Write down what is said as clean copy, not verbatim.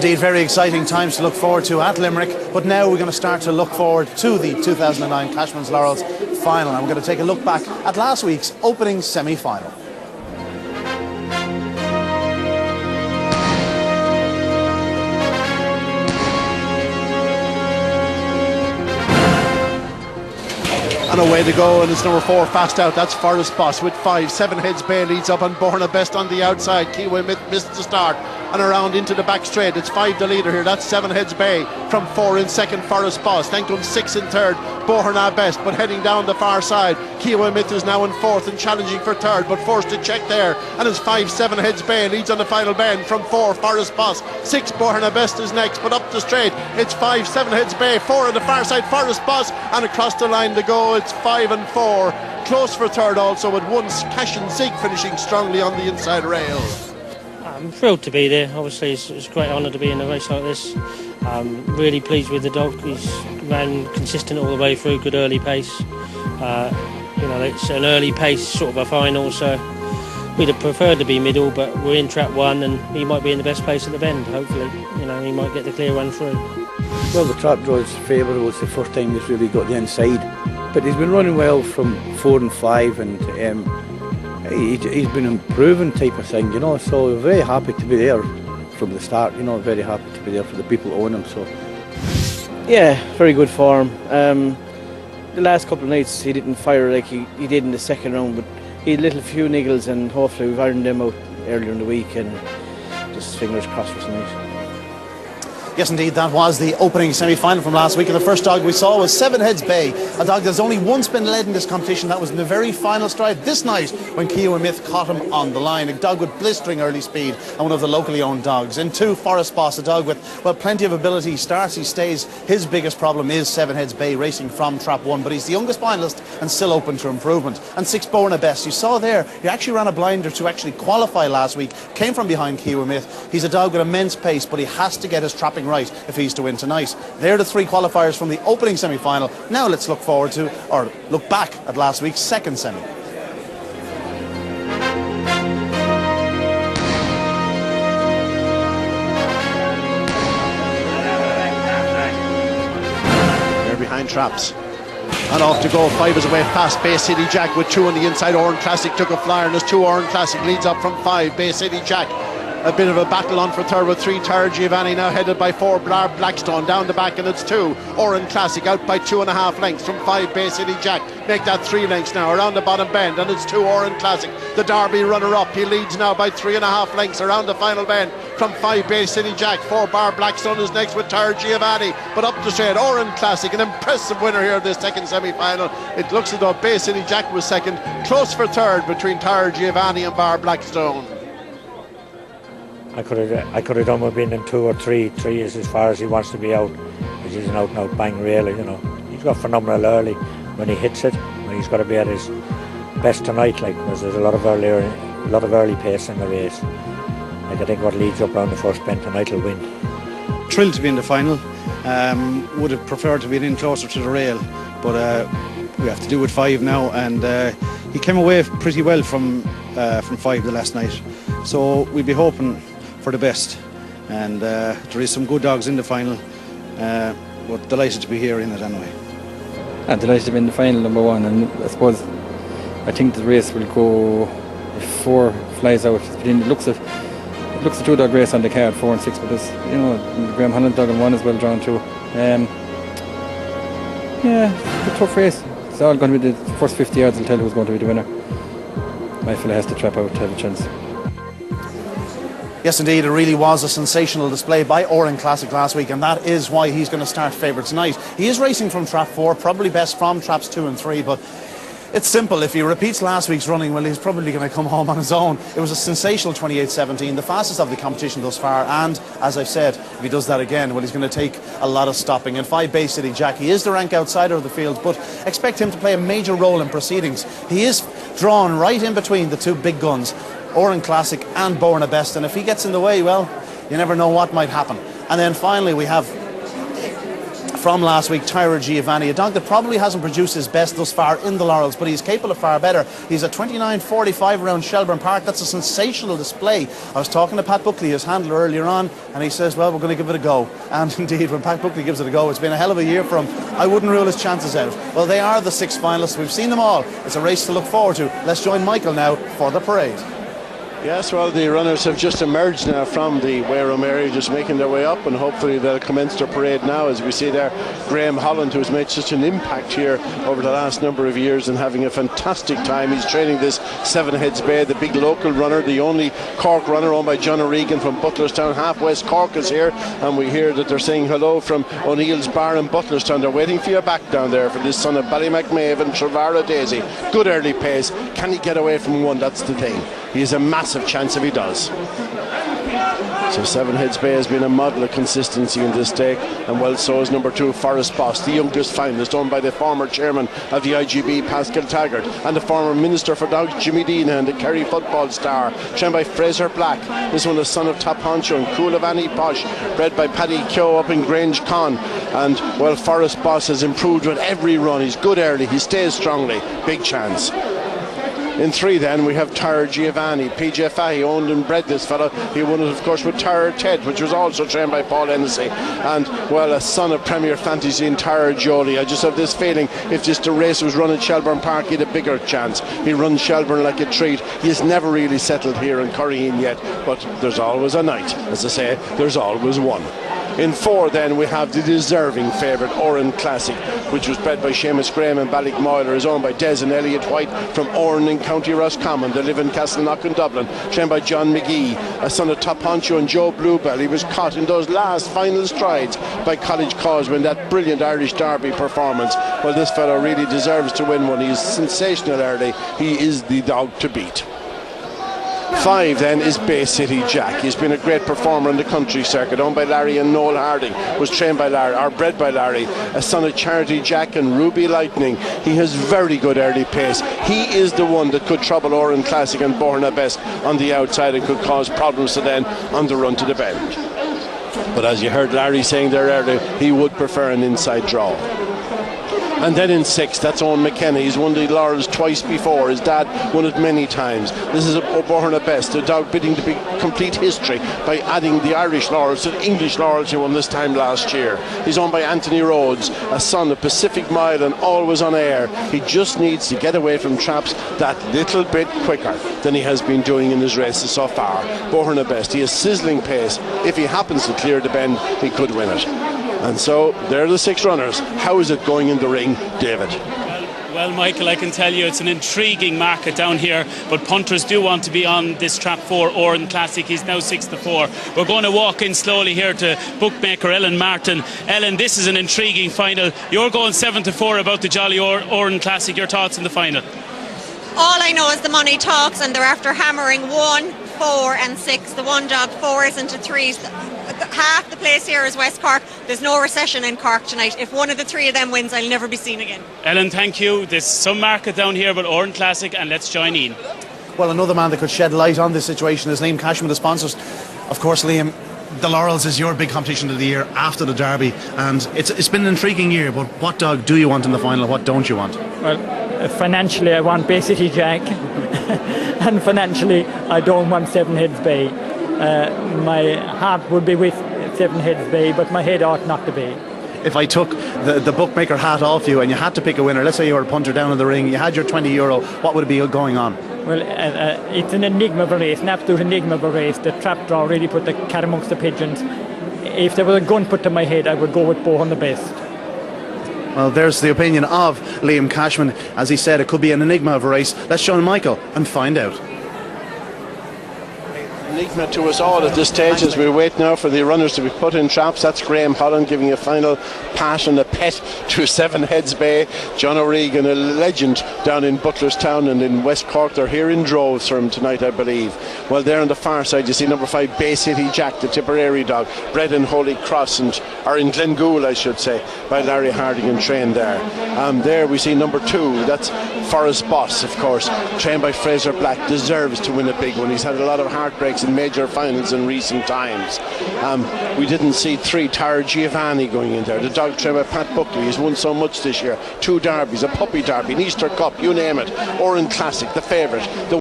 indeed, very exciting times to look forward to at Limerick, but now we're going to start to look forward to the 2009 Cashman's Laurels final, and we're going to take a look back at last week's opening semi-final. And away to go, and it's number 4 fast out. That's Forest Boss with 5. SevenHeads Bay leads up, and Borna Best on the outside. Kiwi missed the start and around into the back straight. It's 5 the leader here. That's SevenHeads Bay from 4 in second. Forest Boss then comes 6 in third. Borna Best, but heading down the far side. Kiwi Myth is now in fourth and challenging for third, but forced to check there. And it's 5 SevenHeads Bay leads on the final bend from 4 Forest Boss. 6 Borna Best is next, but up the straight it's 5 SevenHeads Bay. 4 on the far side Forest Boss, and across the line to go. It's 5 and 4. Close for third also, with one Cashman finishing strongly on the inside rail. I'm thrilled to be there. Obviously it's a great honour to be in a race like this. Really pleased with the dog. He's ran consistent all the way through, good early pace. It's an early pace sort of a final, so we'd have preferred to be middle, but we're in trap 1 and he might be in the best place at the bend. Hopefully he might get the clear run through. Well, the trap draw is favourable. It's the first time he's really got the inside, but he's been running well from 4 and 5, and he's been improving type of thing, so we're very happy to be there from the start, very happy to be there for the people who own him. So yeah, very good form. The last couple of nights he didn't fire like he did in the second round, but he had a few niggles, and hopefully we've ironed them out earlier in the week, and just fingers crossed for tonight. Yes, indeed, that was the opening semi-final from last week, and the first dog we saw was SevenHeads Bay, a dog that's only once been led in this competition. That was in the very final stride this night when Kiwi Myth caught him on the line. A dog with blistering early speed and one of the locally owned dogs. In 2, Forest Boss, a dog with, plenty of ability. He starts, he stays. His biggest problem is SevenHeads Bay racing from trap 1, but he's the youngest finalist and still open to improvement. And 6, Borna Best. You saw there, he actually ran a blinder to actually qualify last week, came from behind Kiwi Myth. He's a dog with immense pace, but he has to get his trapping right if he's to win tonight. They're the 3 qualifiers from the opening semi-final. Now let's look back at last week's second semi. They're behind traps. And off to go. 5 is away fast. Bay City Jack with 2 on the inside. Oran Classic took a flyer, and there's 2 Oran Classic leads up from 5. Bay City Jack. A bit of a battle on for third with 3 Tara Giovanni, now headed by 4 Blackstone. Down the back, and it's 2 Oran Classic out by 2.5 lengths from 5 Bay City Jack. Make that 3 lengths now around the bottom bend, and it's 2 Oran Classic, the Derby runner-up. He leads now by 3.5 lengths around the final bend from 5 Bay City Jack. 4 Blackstone is next with Tara Giovanni, but up the straight Oran Classic, an impressive winner here of this second semi-final. It looks as though Bay City Jack was second, close for third between Tara Giovanni and Blackstone. I could have done with being in 2 or 3. 3 is as far as he wants to be out. He's an out-and-out bang really, He's got phenomenal early when he hits it. He's got to be at his best tonight, because there's a lot of early pace in the race. I think what leads up around the first bend tonight will win. Thrilled to be in the final. Would have preferred to be in closer to the rail, but we have to do with 5 now, and he came away pretty well from 5 the last night. So we'd be hoping for the best, and there is some good dogs in the final, but delighted to be here in it anyway. I'm delighted to be in the final, number 1, and I think the race will go if 4 flies out. It looks a 2-dog race on the card, 4 and 6, but there's Graham Holland dog and 1 is well drawn too. It's a tough race. It's all going to be the first 50 yards will tell who's going to be the winner. My fella has to trap out to have a chance. Yes, indeed, it really was a sensational display by Oran Classic last week, and that is why he's going to start favourite tonight. He is racing from trap 4, probably best from traps 2 and 3, but it's simple. If he repeats last week's running, well, he's probably going to come home on his own. It was a sensational 28.17, the fastest of the competition thus far, and as I've said, if he does that again, well, he's going to take a lot of stopping. And 5 Bay City Jack, he is the rank outsider of the field, but expect him to play a major role in proceedings. He is drawn right in between the 2 big guns, Oran Classic and Borna Best, and if he gets in the way, well, you never know what might happen. And then finally we have from last week, Tyra Giovanni, a dog that probably hasn't produced his best thus far in the Laurels, but he's capable of far better. He's at 29.45 around Shelbourne Park. That's a sensational display. I was talking to Pat Buckley, his handler, earlier on, and he says, well, we're going to give it a go. And indeed, when Pat Buckley gives it a go, it's been a hell of a year for him. I wouldn't rule his chances out. Well, they are the 6 finalists. We've seen them all. It's a race to look forward to. Let's join Michael now for the parade. Yes, well, the runners have just emerged now from the Wareham area, just making their way up, and hopefully they'll commence their parade now. As we see there, Graham Holland, who's made such an impact here over the last number of years and having a fantastic time. He's training this SevenHeads Bay, the big local runner, the only Cork runner owned by John O'Regan from Butlerstown. Half West Cork is here, and we hear that they're saying hello from O'Neill's Bar in Butlerstown. They're waiting for you back down there for this son of Ballymacmaeve and Trevara Daisy. Good early pace. Can he get away from one? That's the thing. He has a massive chance if he does. So SevenHeads Bay has been a model of consistency in this stake, and well, so is number 2 Forest Boss, the youngest finalist, owned by the former chairman of the IGB, Pascal Taggart, and the former Minister for Dogs, Jimmy Dean, and the Kerry football star, trained by Fraser Black. This one, the son of Top Honcho and Coolavani Posh, bred by Paddy Keogh up in Grange Con. And well, Forest Boss has improved with every run. He's good early, he stays strongly, big chance. In 3 then we have Tyra Giovanni. PJ Fahy owned and bred this fella. He won it of course with Tyra Ted, which was also trained by Paul Hennessy. And well, a son of Premier Fantasy in Tyra Jolie. I just have this feeling if just a race was run at Shelbourne Park, he'd a bigger chance. He runs Shelbourne like a treat. He has never really settled here in Curraheen yet, but there's always a night. As I say, there's always one. In 4 then we have the deserving favourite Oran Classic, which was bred by Seamus Graham and Ballymoyler, is owned by Des and Elliot White from Oran in County Roscommon. They live in Castleknock in Dublin, trained by John McGee, a son of Top Honcho and Joe Bluebell. He was caught in those last final strides by College Causeway in that brilliant Irish Derby performance. Well, this fellow really deserves to win one. He's sensational early. He is the dog to beat. 5 then is Bay City Jack. He's been a great performer in the country circuit, owned by Larry and Noel Harding, was trained by Larry, or bred by Larry, a son of Charity Jack and Ruby Lightning. He has very good early pace. He is the one that could trouble Oran Classic and Borna Best on the outside and could cause problems to them on the run to the bend. But as you heard Larry saying there earlier, he would prefer an inside draw. And then in 6, that's Owen McKenna. He's won the Laurels twice before. His dad won it many times. This is a Borna Best, a dog bidding to complete history by adding the Irish Laurels to the English Laurels he won this time last year. He's owned by Anthony Rhodes, a son of Pacific Mile and always on air. He just needs to get away from traps that little bit quicker than he has been doing in his races so far. Borna Best, he has sizzling pace. If he happens to clear the bend, he could win it. And so there are the 6 runners. How is it going in the ring, David? Well, Michael, I can tell you it's an intriguing market down here, but punters do want to be on this trap 4 Oran Classic. He's now 6-4. We're going to walk in slowly here to bookmaker Ellen Martin. Ellen, this is an intriguing final. You're going 7-4 about the Jolly Oran Classic. Your thoughts on the final? All I know is the money talks, and they're after hammering 1, 4 and 6. The one dog 4s into 3s. Half the place here is West Cork. There's no recession in Cork tonight. If one of the 3 of them wins, I'll never be seen again. Ellen, thank you. There's some market down here, but Oran Classic, and let's join in. Well, another man that could shed light on this situation is Liam Cashman, the sponsors. Of course, Liam, the Laurels is your big competition of the year after the Derby, and it's been an intriguing year, but what dog do you want in the final, what don't you want? Well, financially I want Bay City Jack and financially I don't want SevenHeads Bay. My heart would be with SevenHeads Bay, but my head ought not to be. If I took the bookmaker hat off you and you had to pick a winner, let's say you were a punter down in the ring, you had your €20, what would be going on? Well, it's an enigma of a race, an absolute enigma of a race. The trap draw really put the cat amongst the pigeons. If there was a gun put to my head, I would go with Borna Best. Well, there's the opinion of Liam Cashman. As he said, it could be an enigma of a race. Let's join Michael and find out. Enigma to us all at this stage as we wait now for the runners to be put in traps. That's Graham Holland giving a final pat and a pet to SevenHeads Bay. John O'Regan, a legend down in Butlerstown and in West Cork. They're here in droves for him tonight, I believe. Well, there on the far side you see number 5 Bay City Jack, the Tipperary dog, bred in Holy Cross, or in Glengool I should say, by Larry Harding and trained there. There we see number 2, that's Forest Boss, of course, trained by Fraser Black, deserves to win a big one. He's had a lot of heartbreaks in major finals in recent times. We didn't see 3 Tara Giovanni going in there. The dog trained by Pat Buckley, he's won so much this year. 2 derbies, a puppy derby, an Easter Cup, you name it. Oran Classic, the favourite. The